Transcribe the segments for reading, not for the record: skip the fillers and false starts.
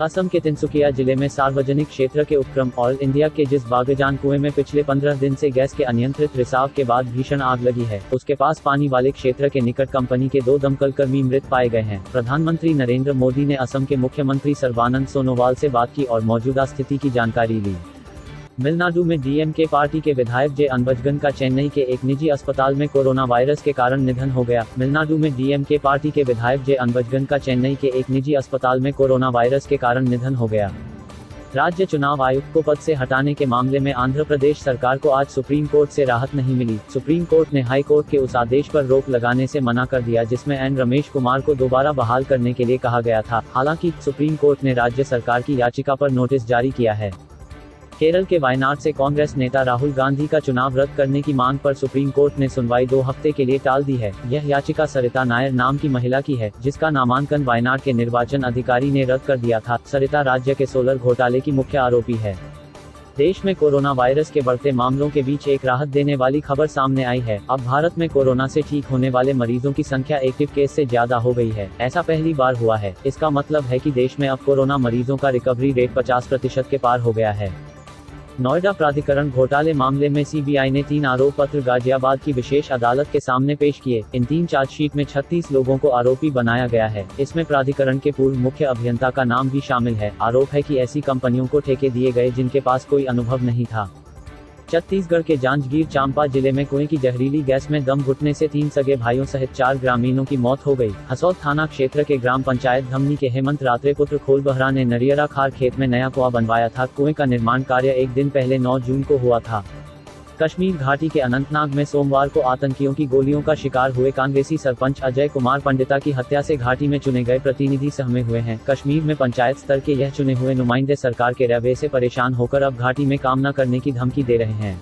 असम के तिनसुकिया जिले में सार्वजनिक क्षेत्र के उपक्रम ऑल इंडिया के जिस बागेजान कुएं में पिछले 15 दिन से गैस के अनियंत्रित रिसाव के बाद भीषण आग लगी है, उसके पास पानी वाले क्षेत्र के निकट कंपनी के 2 दमकल कर्मी मृत पाए गए हैं। प्रधानमंत्री नरेंद्र मोदी ने असम के मुख्यमंत्री सर्बानंद सोनोवाल से बात की और मौजूदा स्थिति की जानकारी ली। तमिलनाडु में डीएमके पार्टी के विधायक जे अनबझगन का चेन्नई के एक निजी अस्पताल में कोरोना वायरस के कारण निधन हो गया। तमिलनाडु में डीएमके पार्टी के विधायक जे अनबझगन का चेन्नई के एक निजी अस्पताल में कोरोना वायरस के कारण निधन हो गया। राज्य चुनाव आयुक्त को पद से हटाने के मामले में आंध्र प्रदेश सरकार को आज सुप्रीम कोर्ट से राहत नहीं मिली। सुप्रीम कोर्ट ने हाई कोर्ट के उस आदेश पर रोक लगाने से मना कर दिया जिसमें एन रमेश कुमार को दोबारा बहाल करने के लिए कहा गया था। हालांकि सुप्रीम कोर्ट ने राज्य सरकार की याचिका पर नोटिस जारी किया है। केरल के वायनाड से कांग्रेस नेता राहुल गांधी का चुनाव रद्द करने की मांग पर सुप्रीम कोर्ट ने सुनवाई 2 हफ्ते के लिए टाल दी है। यह याचिका सरिता नायर नाम की महिला की है, जिसका नामांकन वायनाड के निर्वाचन अधिकारी ने रद्द कर दिया था। सरिता राज्य के सोलर घोटाले की मुख्य आरोपी है। देश में कोरोना वायरस के बढ़ते मामलों के बीच एक राहत देने वाली खबर सामने आई है। अब भारत में कोरोना से ठीक होने वाले मरीजों की संख्या एक्टिव केस से ज्यादा हो गई है। ऐसा पहली बार हुआ है। इसका मतलब है कि देश में अब कोरोना मरीजों का रिकवरी रेट 50% के पार हो गया है। नोएडा प्राधिकरण घोटाले मामले में सीबीआई ने 3 आरोप पत्र गाजियाबाद की विशेष अदालत के सामने पेश किए। इन 3 चार्जशीट में 36 लोगों को आरोपी बनाया गया है। इसमें प्राधिकरण के पूर्व मुख्य अभियंता का नाम भी शामिल है। आरोप है कि ऐसी कंपनियों को ठेके दिए गए जिनके पास कोई अनुभव नहीं था। छत्तीसगढ़ के जांजगीर चांपा जिले में कुएं की जहरीली गैस में दम घुटने से 3 सगे भाइयों सहित 4 ग्रामीणों की मौत हो गई। हसौद थाना क्षेत्र के ग्राम पंचायत धमनी के हेमंत रात्रे पुत्र खोलबहरा ने नरियरा खार खेत में नया कुआं बनवाया था। कुएं का निर्माण कार्य एक दिन पहले 9 जून को हुआ था। कश्मीर घाटी के अनंतनाग में सोमवार को आतंकियों की गोलियों का शिकार हुए कांग्रेसी सरपंच अजय कुमार पंडिता की हत्या से घाटी में चुने गए प्रतिनिधि सहमे हुए हैं। कश्मीर में पंचायत स्तर के यह चुने हुए नुमाइंदे सरकार के रवैये से परेशान होकर अब घाटी में काम न करने की धमकी दे रहे हैं।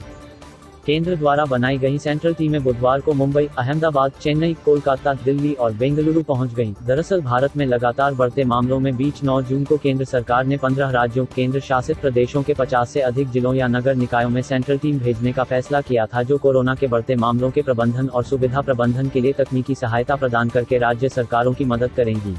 केंद्र द्वारा बनाई गई सेंट्रल टीमें बुधवार को मुंबई, अहमदाबाद, चेन्नई, कोलकाता, दिल्ली और बेंगलुरु पहुंच गईं। दरअसल भारत में लगातार बढ़ते मामलों में बीच 9 जून को केंद्र सरकार ने 15 राज्यों, केंद्र शासित प्रदेशों के 50 से अधिक जिलों या नगर निकायों में सेंट्रल टीम भेजने का फैसला किया था, जो कोरोना के बढ़ते मामलों के प्रबंधन और सुविधा प्रबंधन के लिए तकनीकी सहायता प्रदान करके राज्य सरकारों की मदद करेंगी।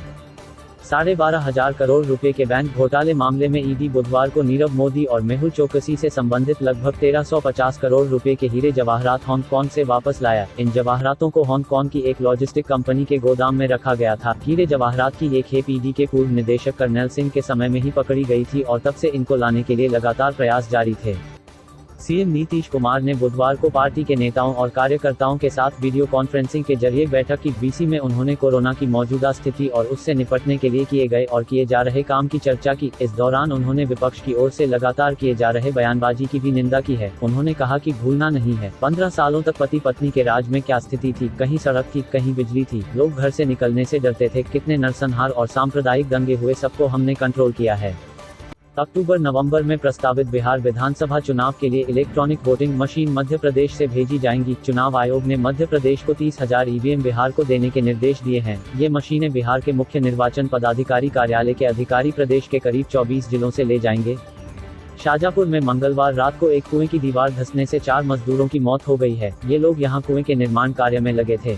12,500 करोड़ रुपए के बैंक घोटाले मामले में ईडी बुधवार को नीरव मोदी और मेहुल चोकसी से संबंधित लगभग 1350 करोड़ रुपए के हीरे जवाहरात हांगकांग से वापस लाया। इन जवाहरातों को हांगकांग की एक लॉजिस्टिक कंपनी के गोदाम में रखा गया था। हीरे जवाहरात की ये खेप ईडी के पूर्व निदेशक कर्नल सिंह के समय में ही पकड़ी गई थी और तब से इनको लाने के लिए लगातार प्रयास जारी थे। सीएम नीतीश कुमार ने बुधवार को पार्टी के नेताओं और कार्यकर्ताओं के साथ वीडियो कॉन्फ्रेंसिंग के जरिए बैठक की। बीसी में उन्होंने कोरोना की मौजूदा स्थिति और उससे निपटने के लिए किए गए और किए जा रहे काम की चर्चा की। इस दौरान उन्होंने विपक्ष की ओर से लगातार किए जा रहे बयानबाजी की भी निंदा की है। उन्होंने कहा कि भूलना नहीं है 15 सालों तक पति पत्नी के राज में क्या स्थिति थी। कहीं सड़क थी, कहीं बिजली थी, लोग घर से निकलने से डरते थे, कितने नरसंहार और सांप्रदायिक दंगे हुए, सबको हमने कंट्रोल किया है। अक्टूबर-नवंबर में प्रस्तावित बिहार विधानसभा चुनाव के लिए electronic voting machine Madhya Pradesh से भेजी जाएंगी। चुनाव आयोग ने मध्य प्रदेश को 30,000 ईवीएम बिहार को देने के निर्देश दिए हैं। ये मशीनें बिहार के मुख्य निर्वाचन पदाधिकारी कार्यालय के अधिकारी प्रदेश के करीब 24 जिलों से ले जाएंगे। शाजापुर में मंगलवार रात को एक कुएं की दीवार धंसने से 4 मजदूरों की मौत हो गई है। ये लोग यहां कुएं के निर्माण कार्य में लगे थे।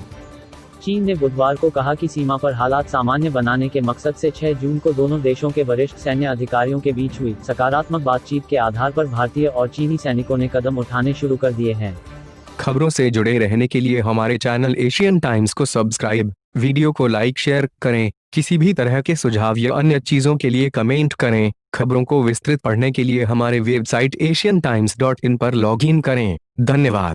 चीन ने बुधवार को कहा कि सीमा पर हालात सामान्य बनाने के मकसद से 6 जून को दोनों देशों के वरिष्ठ सैन्य अधिकारियों के बीच हुई सकारात्मक बातचीत के आधार पर भारतीय और चीनी सैनिकों ने कदम उठाने शुरू कर दिए हैं। खबरों से जुड़े रहने के लिए हमारे चैनल एशियन टाइम्स को सब्सक्राइब, वीडियो को लाइक शेयर करें। किसी भी तरह के सुझाव या अन्य चीजों के लिए कमेंट करें। खबरों को विस्तृत पढ़ने के लिए हमारे वेबसाइट asiantimes.in पर लॉगिन करें। धन्यवाद।